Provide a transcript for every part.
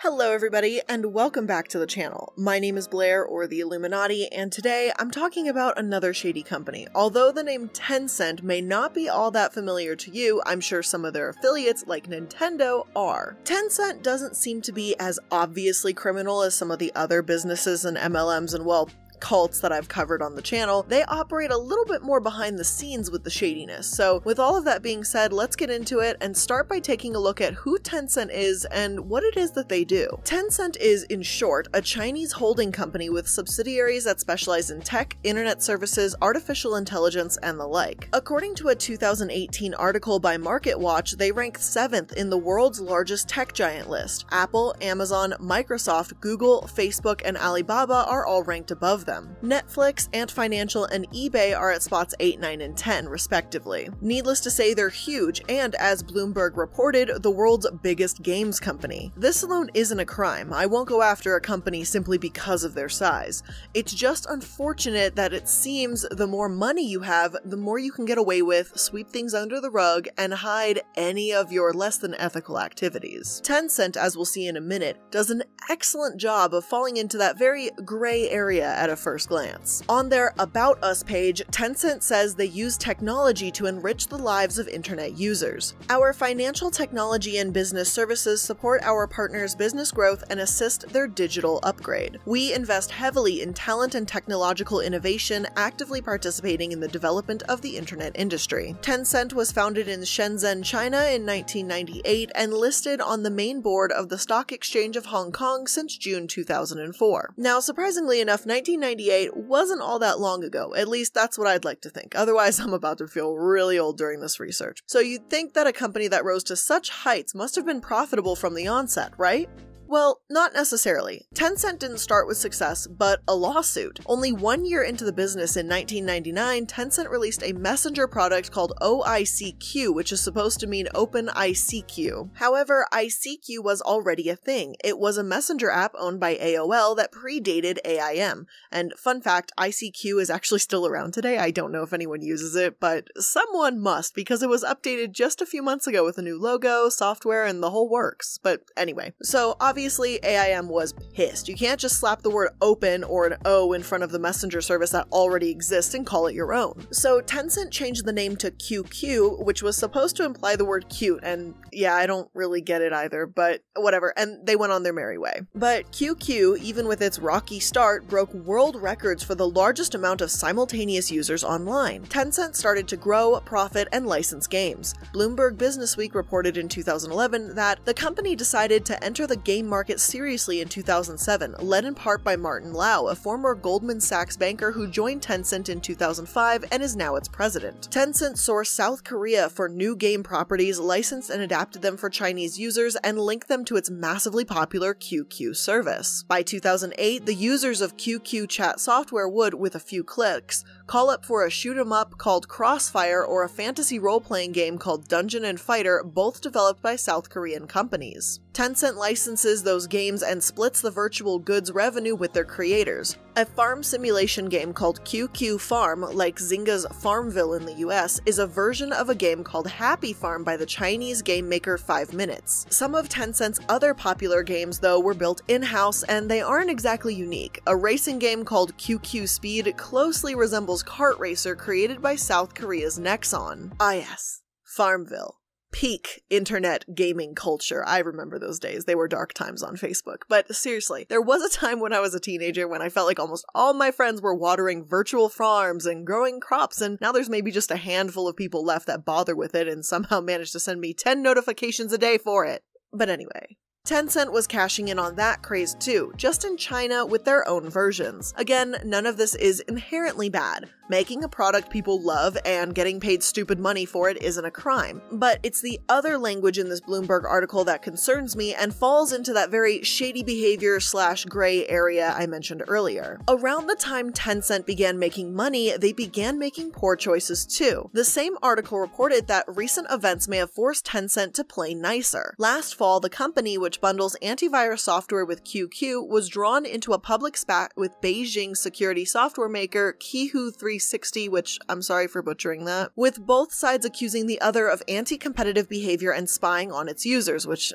Hello everybody, and welcome back to the channel. My name is Blair, or the Illuminati, and today I'm talking about another shady company. Although the name Tencent may not be all that familiar to you, I'm sure some of their affiliates, like Nintendo, are. Tencent doesn't seem to be as obviously criminal as some of the other businesses and MLMs and, well, cults that I've covered on the channel. They operate a little bit more behind the scenes with the shadiness. So with all of that being said, let's get into it and start by taking a look at who Tencent is and what it is that they do. Tencent is, in short, a Chinese holding company with subsidiaries that specialize in tech, internet services, artificial intelligence, and the like. According to a 2018 article by MarketWatch, they rank 7th in the world's largest tech giant list. Apple, Amazon, Microsoft, Google, Facebook, and Alibaba are all ranked above them. Netflix, Ant Financial, and eBay are at spots 8, 9, and 10, respectively. Needless to say, they're huge, and as Bloomberg reported, the world's biggest games company. This alone isn't a crime. I won't go after a company simply because of their size. It's just unfortunate that it seems the more money you have, the more you can get away with, sweep things under the rug, and hide any of your less than ethical activities. Tencent, as we'll see in a minute, does an excellent job of falling into that very gray area at a first glance. On their About Us page, Tencent says they use technology to enrich the lives of internet users. Our financial technology and business services support our partners' business growth and assist their digital upgrade. We invest heavily in talent and technological innovation, actively participating in the development of the internet industry. Tencent was founded in Shenzhen, China in 1998 and listed on the main board of the Stock Exchange of Hong Kong since June 2004. Now, surprisingly enough, 1998 wasn't all that long ago. At least that's what I'd like to think. Otherwise, I'm about to feel really old during this research. So you'd think that a company that rose to such heights must have been profitable from the onset, right? Well, not necessarily. Tencent didn't start with success, but a lawsuit. Only 1 year into the business in 1999, Tencent released a messenger product called OICQ, which is supposed to mean Open ICQ. However, ICQ was already a thing. It was a messenger app owned by AOL that predated AIM. And fun fact, ICQ is actually still around today. I don't know if anyone uses it, but someone must, because it was updated just a few months ago with a new logo, software, and the whole works. But anyway, so obviously, AIM was pissed. You can't just slap the word open or an O in front of the messenger service that already exists and call it your own. So Tencent changed the name to QQ, which was supposed to imply the word cute, and yeah, I don't really get it either, but whatever, and they went on their merry way. But QQ, even with its rocky start, broke world records for the largest amount of simultaneous users online. Tencent started to grow, profit, and license games. Bloomberg Businessweek reported in 2011 that the company decided to enter the game market seriously in 2007, led in part by Martin Lau, a former Goldman Sachs banker who joined Tencent in 2005 and is now its president. Tencent sourced South Korea for new game properties, licensed and adapted them for Chinese users, and linked them to its massively popular QQ service. By 2008, the users of QQ chat software would, with a few clicks, call up for a shoot-'em-up called Crossfire or a fantasy role-playing game called Dungeon and Fighter, both developed by South Korean companies. Tencent licenses those games and splits the virtual goods revenue with their creators. A farm simulation game called QQ Farm, like Zynga's Farmville in the US, is a version of a game called Happy Farm by the Chinese game maker 5 Minutes. Some of Tencent's other popular games, though, were built in-house, and they aren't exactly unique. A racing game called QQ Speed closely resembles Kart Racer, created by South Korea's Nexon. Ah yes, Farmville. Peak internet gaming culture. I remember those days. They were dark times on Facebook. But seriously, there was a time when I was a teenager when I felt like almost all my friends were watering virtual farms and growing crops, and now there's maybe just a handful of people left that bother with it and somehow manage to send me 10 notifications a day for it. But anyway. Tencent was cashing in on that craze too, just in China with their own versions. Again, none of this is inherently bad. Making a product people love and getting paid stupid money for it isn't a crime. But it's the other language in this Bloomberg article that concerns me and falls into that very shady behavior / gray area I mentioned earlier. Around the time Tencent began making money, they began making poor choices too. The same article reported that recent events may have forced Tencent to play nicer. Last fall, the company, which which bundles antivirus software with QQ, was drawn into a public spat with Beijing security software maker Qihoo 360, which I'm sorry for butchering that, with both sides accusing the other of anti-competitive behavior and spying on its users, which,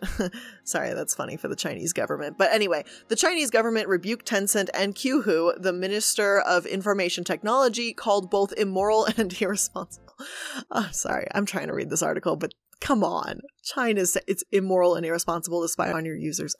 sorry, that's funny for the Chinese government. But anyway, the Chinese government rebuked Tencent and Qihoo. The Minister of Information Technology called both immoral and irresponsible. Oh, sorry, I'm trying to read this article, but come on. It's immoral and irresponsible to spy on your users.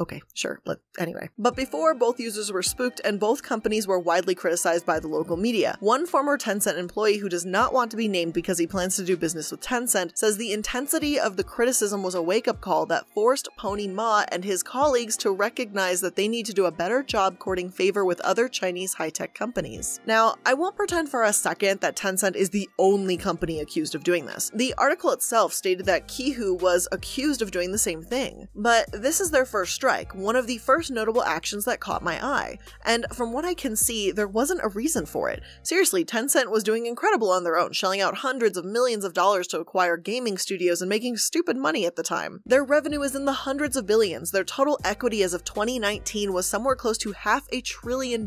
Okay, sure, anyway. But before, both users were spooked and both companies were widely criticized by the local media. One former Tencent employee who does not want to be named because he plans to do business with Tencent says the intensity of the criticism was a wake-up call that forced Pony Ma and his colleagues to recognize that they need to do a better job courting favor with other Chinese high-tech companies. Now, I won't pretend for a second that Tencent is the only company accused of doing this. The article itself stated that Qihoo was accused of doing the same thing. But this is their first strike, one of the first notable actions that caught my eye. And from what I can see, there wasn't a reason for it. Seriously, Tencent was doing incredible on their own, shelling out hundreds of millions of dollars to acquire gaming studios and making stupid money at the time. Their revenue is in the hundreds of billions. Their total equity as of 2019 was somewhere close to $500 billion.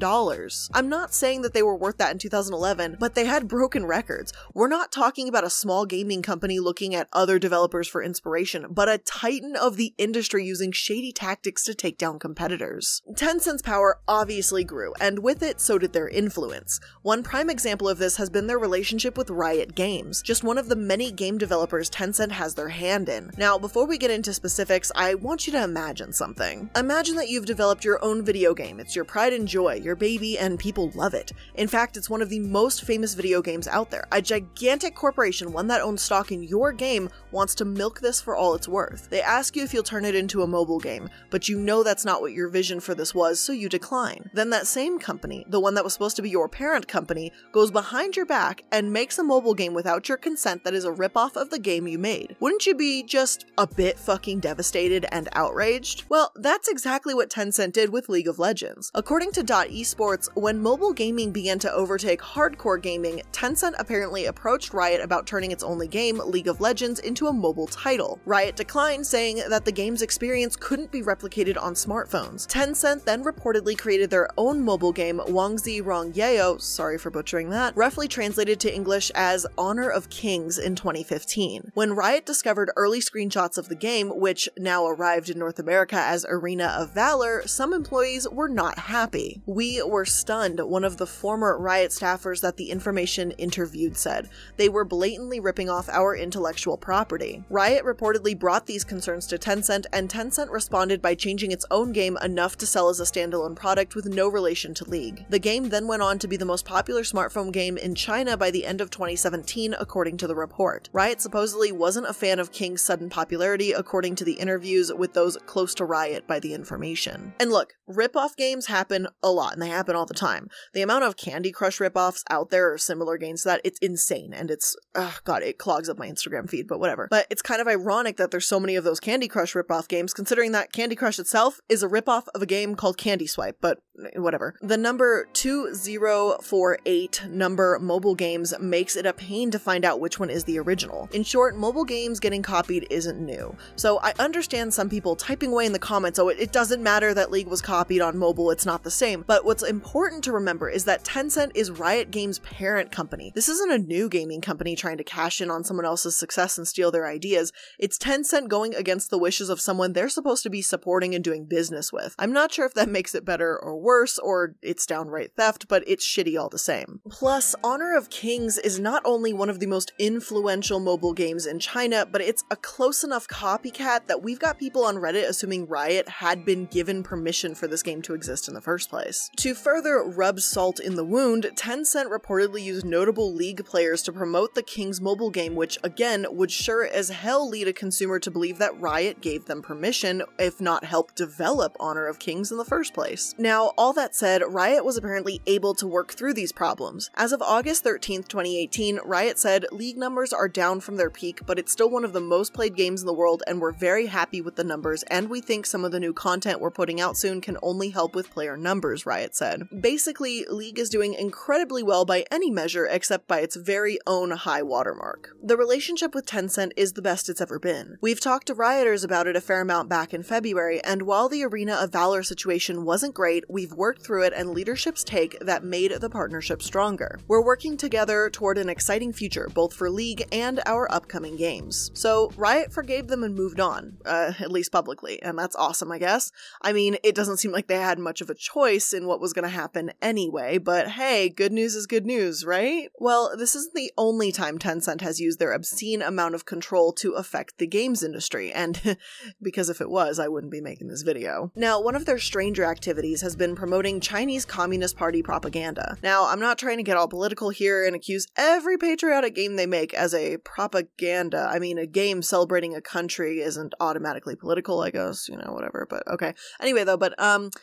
I'm not saying that they were worth that in 2011, but they had broken records. We're not talking about a small gaming company looking at other developers for inspiration, but a titan of the industry using shady tactics to take down competitors. Tencent's power obviously grew, and with it, so did their influence. One prime example of this has been their relationship with Riot Games, just one of the many game developers Tencent has their hand in. Now, before we get into specifics, I want you to imagine something. Imagine that you've developed your own video game. It's your pride and joy, your baby, and people love it. In fact, it's one of the most famous video games out there. A gigantic corporation, one that owns stock in your game, wants to milk this for all it's worth. They ask you if you'll turn it into a mobile game, but you know that's not what your vision for this was, so you decline. Then that same company, the one that was supposed to be your parent company, goes behind your back and makes a mobile game without your consent that is a ripoff of the game you made. Wouldn't you be just a bit fucking devastated and outraged? Well, that's exactly what Tencent did with League of Legends. According to .esports, when mobile gaming began to overtake hardcore gaming, Tencent apparently approached Riot about turning its only game, League of Legends, into a mobile title. Riot declined, saying that the game's experience couldn't be replicated on smartphones. Tencent then reportedly created their own mobile game, Wangzi Rongyeo, sorry for butchering that, roughly translated to English as Honor of Kings in 2015. When Riot discovered early screenshots of the game, which now arrived in North America as Arena of Valor, some employees were not happy. "We were stunned," one of the former Riot staffers that the information interviewed said. "They were blatantly ripping off our intellectual property." Riot reportedly brought these concerns to Tencent, and Tencent responded by changing its own game enough to sell as a standalone product with no relation to League. The game then went on to be the most popular smartphone game in China by the end of 2017, according to the report. Riot supposedly wasn't a fan of King's sudden popularity, according to the interviews with those close to Riot by the information. And look, rip-off games happen a lot, and they happen all the time. The amount of Candy Crush rip-offs out there or similar games to that, it's insane, and it's, god, it clogs up my Instagram feed, but whatever. But it's kind of ironic that there's so many of those Candy Crush rip-off games, considering that Candy Crush itself is a ripoff of a game called Candy Swipe, but whatever. The number 2048 number mobile games makes it a pain to find out which one is the original. In short, mobile games getting copied isn't new. So I understand some people typing away in the comments, oh, it doesn't matter that League was copied on mobile, it's not the same. But what's important to remember is that Tencent is Riot Games' parent company. This isn't a new gaming company trying to cash in on someone else's success and steal their ideas. It's Tencent going against the wishes of someone they're supposed to be supporting and doing business with. I'm not sure if that makes it better or worse, or it's downright theft, but it's shitty all the same. Plus, Honor of Kings is not only one of the most influential mobile games in China, but it's a close enough copycat that we've got people on Reddit assuming Riot had been given permission for this game to exist in the first place. To further rub salt in the wound, Tencent reportedly used notable League players to promote the King's mobile game, which again would sure as hell lead a consumer to believe that Riot gave them permission, if not help develop Honor of Kings in the first place. Now, Now, all that said, Riot was apparently able to work through these problems. As of August 13th, 2018, Riot said, "League numbers are down from their peak, but it's still one of the most played games in the world, and we're very happy with the numbers, and we think some of the new content we're putting out soon can only help with player numbers," Riot said. Basically, League is doing incredibly well by any measure except by its very own high watermark. The relationship with Tencent is the best it's ever been. We've talked to Rioters about it a fair amount back in February, and while the Arena of Valor situation wasn't great, we've worked through it and leadership's take that made the partnership stronger. We're working together toward an exciting future, both for League and our upcoming games. So Riot forgave them and moved on, at least publicly, and that's awesome, I guess. I mean, it doesn't seem like they had much of a choice in what was going to happen anyway, but hey, good news is good news, right? Well, this isn't the only time Tencent has used their obscene amount of control to affect the games industry, and because if it was, I wouldn't be making this video. Now, one of their stranger activities has been promoting Chinese Communist Party propaganda. Now, I'm not trying to get all political here and accuse every patriotic game they make as a propaganda. I mean, a game celebrating a country isn't automatically political, I guess, you know, whatever, but okay. Anyway, though,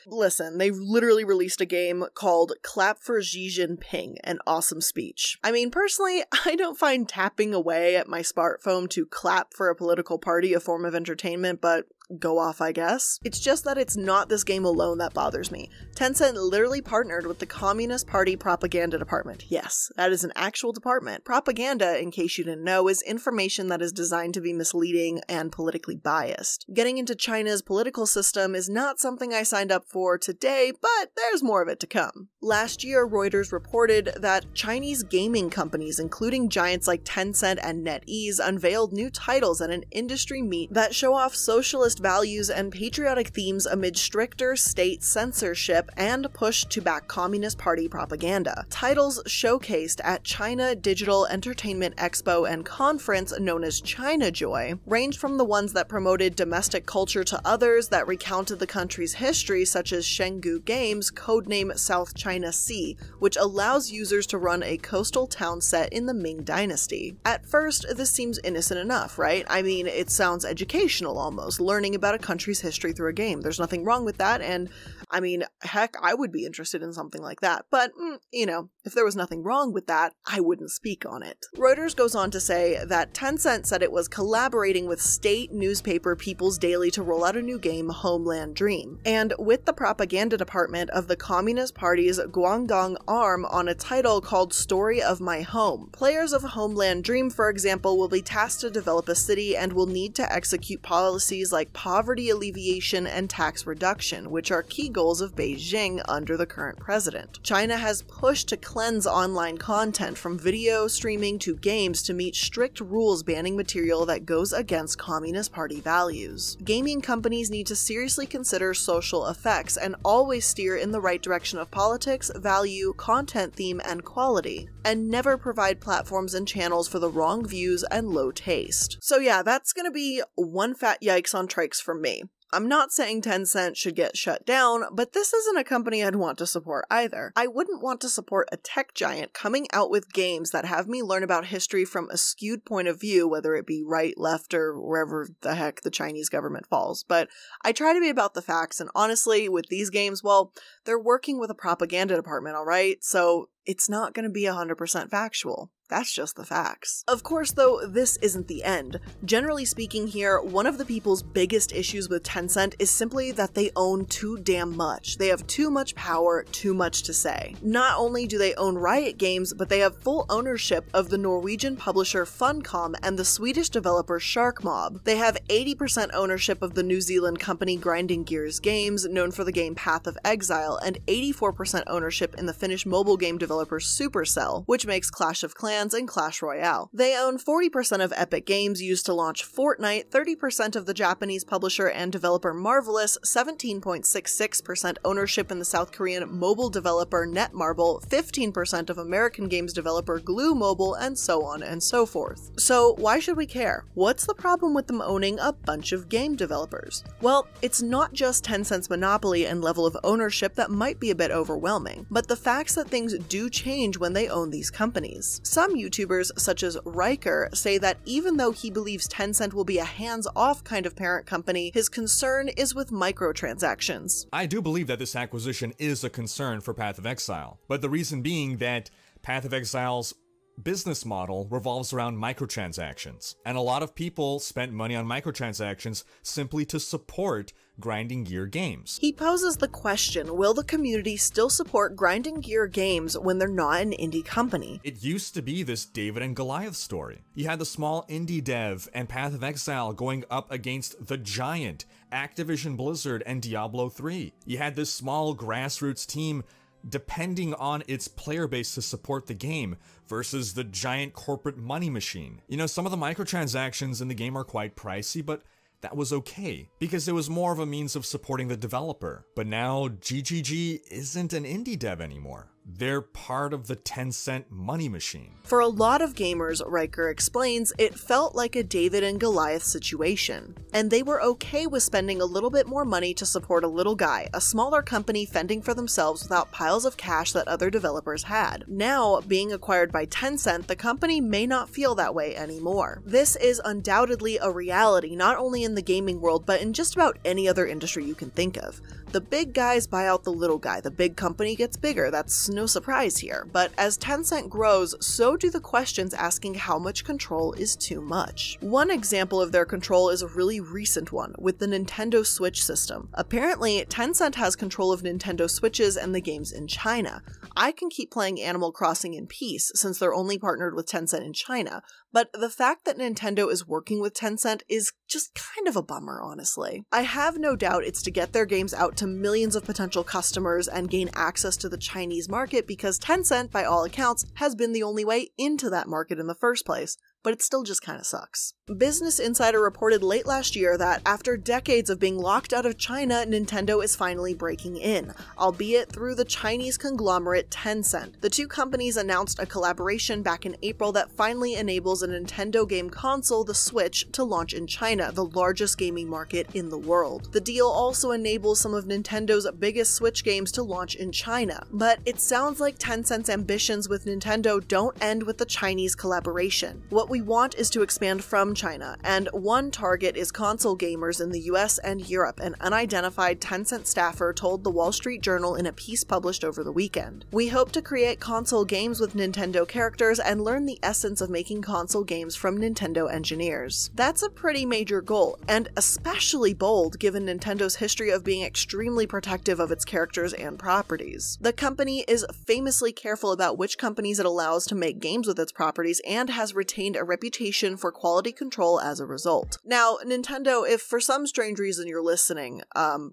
listen, they literally released a game called Clap for Xi Jinping, an awesome speech. I mean, personally, I don't find tapping away at my smartphone to clap for a political party a form of entertainment, but go off, I guess. It's just that it's not this game alone that bothers me. Tencent literally partnered with the Communist Party Propaganda Department. Yes, that is an actual department. Propaganda, in case you didn't know, is information that is designed to be misleading and politically biased. Getting into China's political system is not something I signed up for today, but there's more of it to come. Last year, Reuters reported that Chinese gaming companies, including giants like Tencent and NetEase, unveiled new titles at an industry meet that show off socialist values and patriotic themes amid stricter state censorship and push to back Communist Party propaganda. Titles showcased at China Digital Entertainment Expo and Conference, known as China Joy, ranged from the ones that promoted domestic culture to others that recounted the country's history, such as Shenggu Games' codename South China Sea, which allows users to run a coastal town set in the Ming Dynasty. At first, this seems innocent enough, right? I mean, it sounds educational almost, learning about a country's history through a game. There's nothing wrong with that, and I mean, heck, I would be interested in something like that, but, you know, if there was nothing wrong with that, I wouldn't speak on it. Reuters goes on to say that Tencent said it was collaborating with state newspaper People's Daily to roll out a new game, Homeland Dream, and with the propaganda department of the Communist Party's Guangdong arm on a title called Story of My Home. Players of Homeland Dream, for example, will be tasked to develop a city and will need to execute policies like poverty alleviation and tax reduction, which are key goals of Beijing under the current president. China has pushed to cleanse online content from video streaming to games to meet strict rules banning material that goes against Communist Party values. Gaming companies need to seriously consider social effects and always steer in the right direction of politics, value, content theme, and quality, and never provide platforms and channels for the wrong views and low taste. So yeah, that's gonna be one fat yikes on trikes from me. I'm not saying Tencent should get shut down, but this isn't a company I'd want to support either. I wouldn't want to support a tech giant coming out with games that have me learn about history from a skewed point of view, whether it be right, left, or wherever the heck the Chinese government falls. But I try to be about the facts, and honestly, with these games, well, they're working with a propaganda department, alright? So it's not going to be 100% factual. That's just the facts. Of course, though, this isn't the end. Generally speaking here, one of the people's biggest issues with Tencent is simply that they own too damn much. They have too much power, too much to say. Not only do they own Riot Games, but they have full ownership of the Norwegian publisher Funcom and the Swedish developer Sharkmob. They have 80% ownership of the New Zealand company Grinding Gears Games, known for the game Path of Exile, and 84% ownership in the Finnish mobile game developer Supercell, which makes Clash of Clans and Clash Royale. They own 40% of Epic Games used to launch Fortnite, 30% of the Japanese publisher and developer Marvelous, 17.66% ownership in the South Korean mobile developer Netmarble, 15% of American games developer Glue Mobile, and so on and so forth. So why should we care? What's the problem with them owning a bunch of game developers? Well, it's not just Tencent's monopoly and level of ownership that might be a bit overwhelming, but the facts that things do do change when they own these companies. Some YouTubers, such as Riker, say that even though he believes Tencent will be a hands-off kind of parent company, his concern is with microtransactions. I do believe that this acquisition is a concern for Path of Exile, but the reason being that Path of Exile's business model revolves around microtransactions, and a lot of people spent money on microtransactions simply to support grinding gear games. He poses the question, will the community still support grinding gear games when they're not an indie company? It used to be this David and Goliath story. You had the small indie dev and Path of Exile going up against the giant Activision Blizzard and Diablo 3. You had this small grassroots team depending on its player base to support the game versus the giant corporate money machine. You know, some of the microtransactions in the game are quite pricey, but that was okay, because it was more of a means of supporting the developer. But now, GGG isn't an indie dev anymore. They're part of the Tencent money machine. For a lot of gamers, Riker explains, it felt like a David and Goliath situation, and they were okay with spending a little bit more money to support a little guy, a smaller company fending for themselves without piles of cash that other developers had. Now, being acquired by Tencent, the company may not feel that way anymore. This is undoubtedly a reality not only in the gaming world, but in just about any other industry you can think of. The big guys buy out the little guy, the big company gets bigger, that's no surprise here. But as Tencent grows, so do the questions asking how much control is too much. One example of their control is a really recent one, with the Nintendo Switch system. Apparently, Tencent has control of Nintendo Switches and the games in China. I can keep playing Animal Crossing in peace, since they're only partnered with Tencent in China, but the fact that Nintendo is working with Tencent is just kind of a bummer, honestly. I have no doubt it's to get their games out to millions of potential customers and gain access to the Chinese market, because Tencent, by all accounts, has been the only way into that market in the first place. But it still just kinda sucks. Business Insider reported late last year that after decades of being locked out of China, Nintendo is finally breaking in, albeit through the Chinese conglomerate Tencent. The two companies announced a collaboration back in April that finally enables a Nintendo game console, the Switch, to launch in China, the largest gaming market in the world. The deal also enables some of Nintendo's biggest Switch games to launch in China, but it sounds like Tencent's ambitions with Nintendo don't end with the Chinese collaboration. What we want is to expand from China, and one target is console gamers in the US and Europe, an unidentified Tencent staffer told the Wall Street Journal in a piece published over the weekend. We hope to create console games with Nintendo characters and learn the essence of making console games from Nintendo engineers. That's a pretty major goal, and especially bold given Nintendo's history of being extremely protective of its characters and properties. The company is famously careful about which companies it allows to make games with its properties and has retained a reputation for quality control as a result. Now, Nintendo, if for some strange reason you're listening,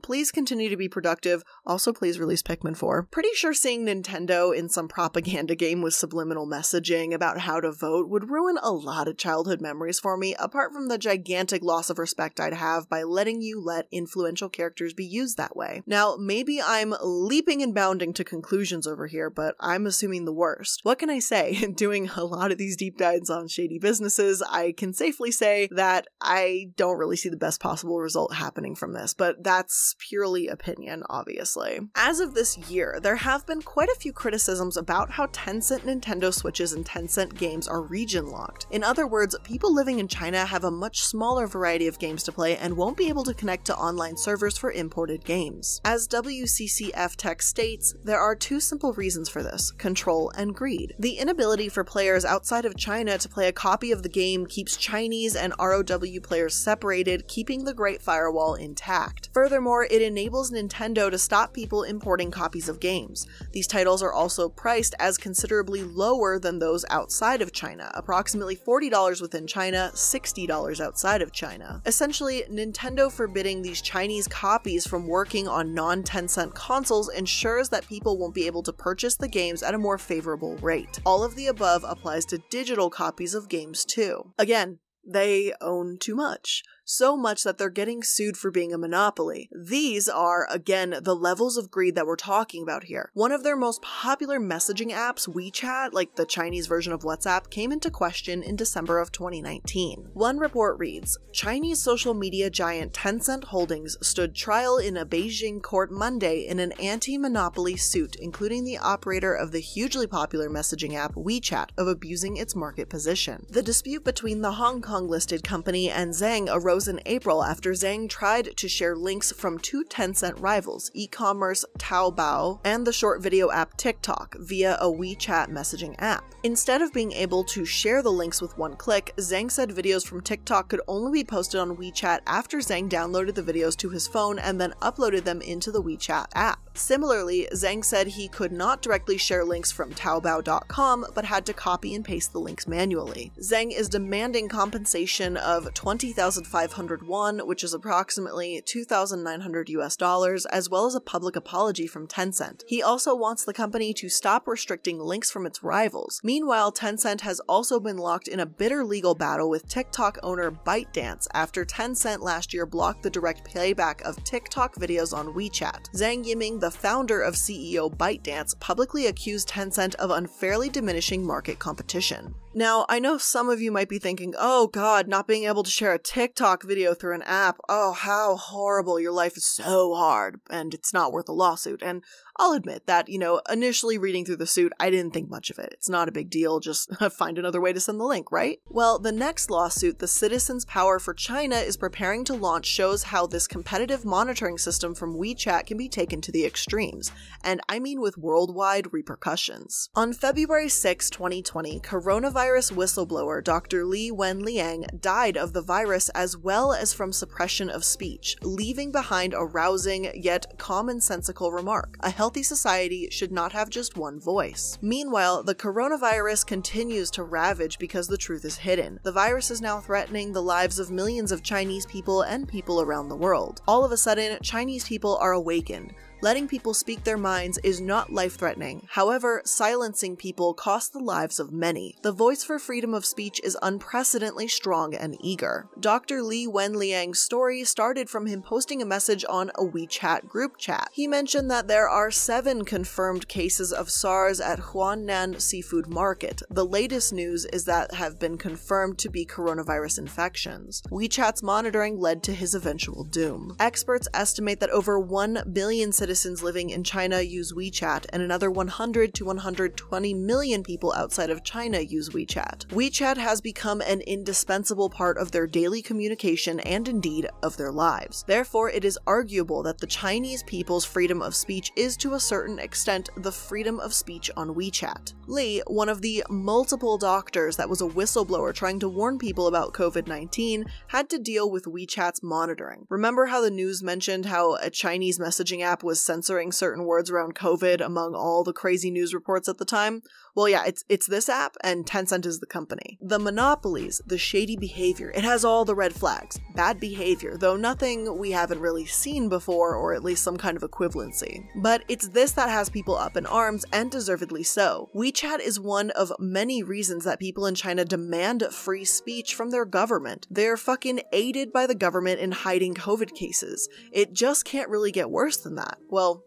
please continue to be productive. Also, please release Pikmin 4. Pretty sure seeing Nintendo in some propaganda game with subliminal messaging about how to vote would ruin a lot of childhood memories for me, apart from the gigantic loss of respect I'd have by letting you let influential characters be used that way. Now, maybe I'm leaping and bounding to conclusions over here, but I'm assuming the worst. What can I say? Doing a lot of these deep dives on shady businesses, I can safely say that I don't really see the best possible result happening from this, but that's purely opinion, obviously. As of this year, there have been quite a few criticisms about how Tencent Nintendo Switches and Tencent games are region locked. In other words, people living in China have a much smaller variety of games to play and won't be able to connect to online servers for imported games. As WCCF Tech states, there are two simple reasons for this: control and greed. The inability for players outside of China to play a copy of the game keeps Chinese and ROW players separated, keeping the Great Firewall intact. Furthermore, it enables Nintendo to stop people importing copies of games. These titles are also priced as considerably lower than those outside of China, approximately $40 within China, $60 outside of China. Essentially, Nintendo forbidding these Chinese copies from working on non-Tencent consoles ensures that people won't be able to purchase the games at a more favorable rate. All of the above applies to digital copies of games too. Again, they own too much. so much that they're getting sued for being a monopoly. These are, again, the levels of greed that we're talking about here. One of their most popular messaging apps, WeChat, like the Chinese version of WhatsApp, came into question in December of 2019. One report reads, Chinese social media giant Tencent Holdings stood trial in a Beijing court Monday in an anti-monopoly suit, including the operator of the hugely popular messaging app WeChat of abusing its market position. The dispute between the Hong Kong-listed company and Zhang arose in April after Zhang tried to share links from two Tencent rivals, e-commerce Taobao and the short video app TikTok, via a WeChat messaging app. Instead of being able to share the links with one click, Zhang said videos from TikTok could only be posted on WeChat after Zhang downloaded the videos to his phone and then uploaded them into the WeChat app. Similarly, Zhang said he could not directly share links from Taobao.com, but had to copy and paste the links manually. Zhang is demanding compensation of 20,500 won, which is approximately $2,900 US, as well as a public apology from Tencent. He also wants the company to stop restricting links from its rivals. Meanwhile, Tencent has also been locked in a bitter legal battle with TikTok owner ByteDance after Tencent last year blocked the direct playback of TikTok videos on WeChat. Zhang Yiming, the founder of CEO ByteDance, publicly accused Tencent of unfairly diminishing market competition. Now, I know some of you might be thinking, oh god, not being able to share a TikTok video through an app, oh how horrible, your life is so hard, and it's not worth a lawsuit. And I'll admit that, initially reading through the suit, I didn't think much of it. It's not a big deal, just find another way to send the link, right? Well, the next lawsuit, the Citizens Power for China, is preparing to launch, shows how this competitive monitoring system from WeChat can be taken to the extremes, and I mean with worldwide repercussions. On February 6, 2020, coronavirus whistleblower Dr. Li Wenliang died of the virus as well as from suppression of speech, leaving behind a rousing yet commonsensical remark. A healthy society should not have just one voice. Meanwhile, the coronavirus continues to ravage because the truth is hidden. The virus is now threatening the lives of millions of Chinese people and people around the world. All of a sudden, Chinese people are awakened. Letting people speak their minds is not life-threatening. However, silencing people costs the lives of many. The voice for freedom of speech is unprecedentedly strong and eager. Dr. Li Wenliang's story started from him posting a message on a WeChat group chat. He mentioned that there are 7 confirmed cases of SARS at Huanan Seafood Market. The latest news is that have been confirmed to be coronavirus infections. WeChat's monitoring led to his eventual doom. Experts estimate that over 1 billion citizens living in China use WeChat, and another 100 to 120 million people outside of China use WeChat. WeChat has become an indispensable part of their daily communication and indeed of their lives. Therefore, it is arguable that the Chinese people's freedom of speech is to a certain extent the freedom of speech on WeChat. Li, one of the multiple doctors that was a whistleblower trying to warn people about COVID-19, had to deal with WeChat's monitoring. Remember how the news mentioned how a Chinese messaging app was censoring certain words around COVID among all the crazy news reports at the time? Well, yeah, it's this app, and Tencent is the company. The monopolies, the shady behavior, it has all the red flags. Bad behavior, though nothing we haven't really seen before, or at least some kind of equivalency. But it's this that has people up in arms, and deservedly so. WeChat is one of many reasons that people in China demand free speech from their government. They're fucking aided by the government in hiding COVID cases. It just can't really get worse than that. Well,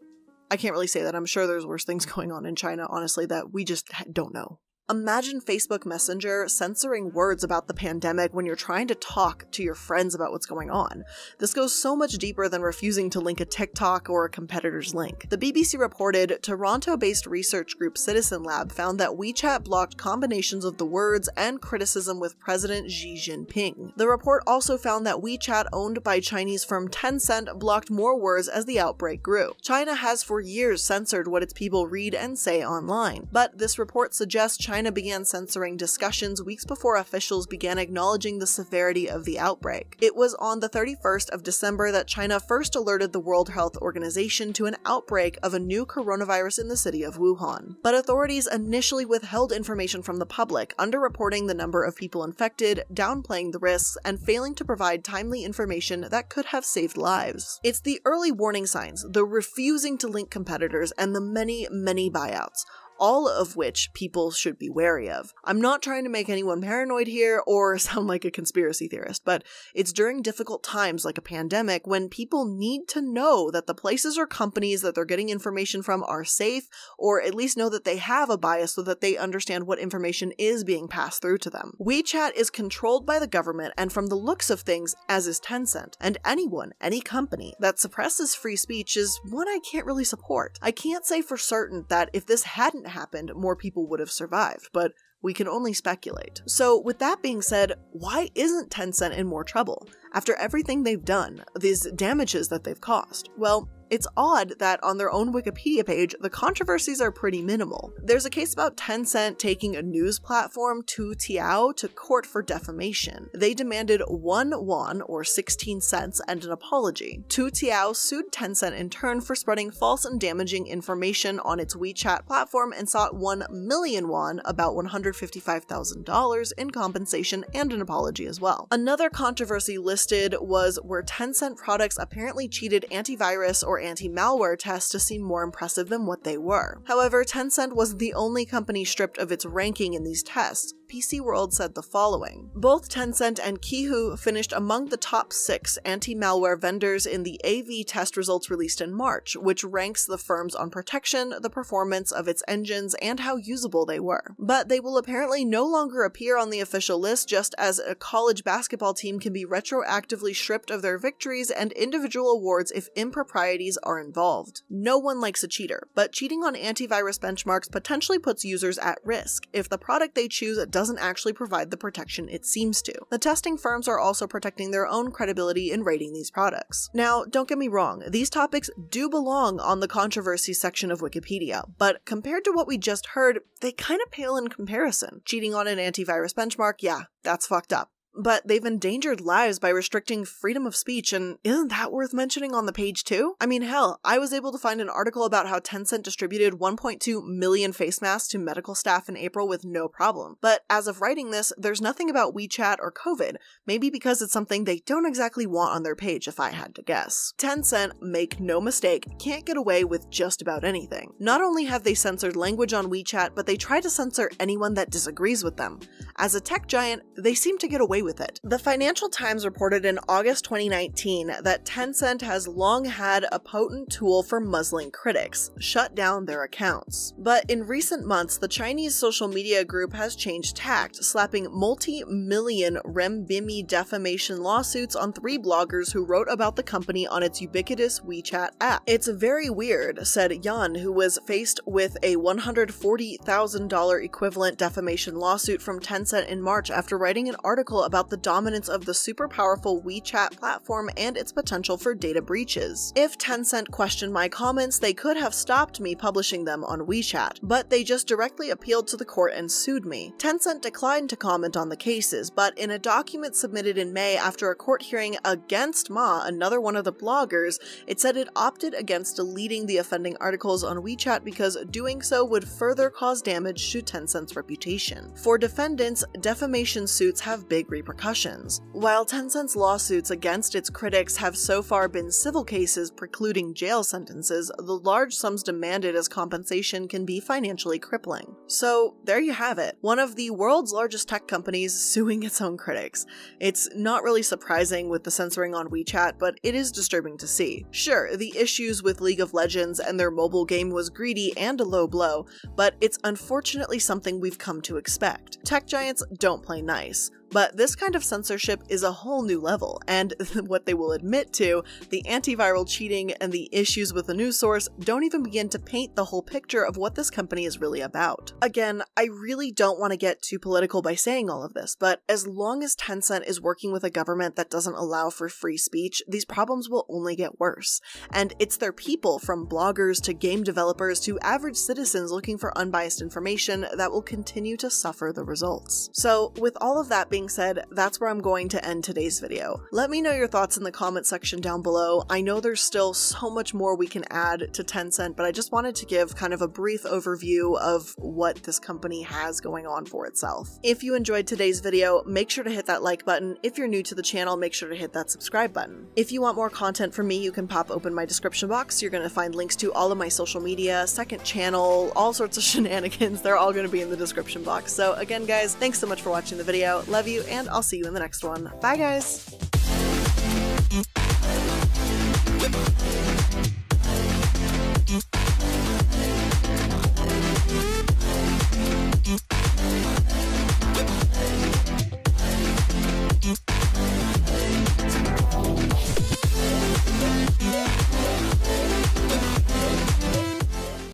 I can't really say that. I'm sure there's worse things going on in China, honestly, that we just don't know. Imagine Facebook Messenger censoring words about the pandemic when you're trying to talk to your friends about what's going on. This goes so much deeper than refusing to link a TikTok or a competitor's link. The BBC reported Toronto-based research group Citizen Lab found that WeChat blocked combinations of the words and criticism with President Xi Jinping. The report also found that WeChat, owned by Chinese firm Tencent, blocked more words as the outbreak grew. China has for years censored what its people read and say online, but this report suggests China began censoring discussions weeks before officials began acknowledging the severity of the outbreak. It was on the 31st of December that China first alerted the World Health Organization to an outbreak of a new coronavirus in the city of Wuhan. But authorities initially withheld information from the public, underreporting the number of people infected, downplaying the risks, and failing to provide timely information that could have saved lives. It's the early warning signs, the refusing to link competitors, and the many buyouts. all of which people should be wary of. I'm not trying to make anyone paranoid here or sound like a conspiracy theorist, but it's during difficult times like a pandemic when people need to know that the places or companies that they're getting information from are safe, or at least know that they have a bias so that they understand what information is being passed through to them. WeChat is controlled by the government, and from the looks of things, as is Tencent, and any company that suppresses free speech is one I can't really support. I can't say for certain that if this hadn't happened, more people would have survived, but we can only speculate. So with that being said, why isn't Tencent in more trouble? After everything they've done, these damages that they've caused? Well, it's odd that on their own Wikipedia page, the controversies are pretty minimal. There's a case about Tencent taking a news platform, Toutiao, to court for defamation. They demanded 1 won, or 16 cents, and an apology. Toutiao sued Tencent in turn for spreading false and damaging information on its WeChat platform and sought 1 million won, about $155,000, in compensation and an apology as well. Another controversy listed was where Tencent products apparently cheated antivirus or anti-malware tests to seem more impressive than what they were. However, Tencent wasn't the only company stripped of its ranking in these tests. PC World said the following: both Tencent and Qihoo finished among the top 6 anti-malware vendors in the AV test results released in March, which ranks the firms on protection, the performance of its engines, and how usable they were. But they will apparently no longer appear on the official list, just as a college basketball team can be retroactively stripped of their victories and individual awards if improprieties are involved. No one likes a cheater, but cheating on antivirus benchmarks potentially puts users at risk if the product they choose doesn't actually provide the protection it seems to. The testing firms are also protecting their own credibility in rating these products. Now, don't get me wrong, these topics do belong on the controversy section of Wikipedia, but compared to what we just heard, they kind of pale in comparison. Cheating on an antivirus benchmark, yeah, that's fucked up. But they've endangered lives by restricting freedom of speech, and isn't that worth mentioning on the page too? I mean, hell, I was able to find an article about how Tencent distributed 1.2 million face masks to medical staff in April with no problem. But as of writing this, there's nothing about WeChat or COVID, maybe because it's something they don't exactly want on their page if I had to guess. Tencent, make no mistake, can't get away with just about anything. Not only have they censored language on WeChat, but they try to censor anyone that disagrees with them. As a tech giant, they seem to get away with it. The Financial Times reported in August 2019 that Tencent has long had a potent tool for muzzling critics: shut down their accounts. But in recent months, the Chinese social media group has changed tact, slapping multi-million renminbi defamation lawsuits on 3 bloggers who wrote about the company on its ubiquitous WeChat app. It's very weird, said Yan, who was faced with a $140,000 equivalent defamation lawsuit from Tencent in March after writing an article about the dominance of the super powerful WeChat platform and its potential for data breaches. If Tencent questioned my comments, they could have stopped me publishing them on WeChat, but they just directly appealed to the court and sued me. Tencent declined to comment on the cases, but in a document submitted in May after a court hearing against Ma, another one of the bloggers, it said it opted against deleting the offending articles on WeChat because doing so would further cause damage to Tencent's reputation. For defendants, defamation suits have big repercussions. While Tencent's lawsuits against its critics have so far been civil cases precluding jail sentences, the large sums demanded as compensation can be financially crippling. So there you have it, one of the world's largest tech companies suing its own critics. It's not really surprising with the censoring on WeChat, but it is disturbing to see. Sure, the issues with League of Legends and their mobile game was greedy and a low blow, but it's unfortunately something we've come to expect. Tech giants don't play nice. But this kind of censorship is a whole new level, and what they will admit to, the antiviral cheating and the issues with the news source, don't even begin to paint the whole picture of what this company is really about. Again, I really don't want to get too political by saying all of this, but as long as Tencent is working with a government that doesn't allow for free speech, these problems will only get worse. And it's their people, from bloggers to game developers to average citizens looking for unbiased information, that will continue to suffer the results. So with all of that being being said, that's where I'm going to end today's video. Let me know your thoughts in the comment section down below. I know there's still so much more we can add to Tencent, but I just wanted to give kind of a brief overview of what this company has going on for itself. If you enjoyed today's video, make sure to hit that like button. If you're new to the channel, make sure to hit that subscribe button. If you want more content from me, you can pop open my description box. You're going to find links to all of my social media, second channel, all sorts of shenanigans. They're all going to be in the description box. So again, guys, thanks so much for watching the video. Love you, and I'll see you in the next one. Bye, guys!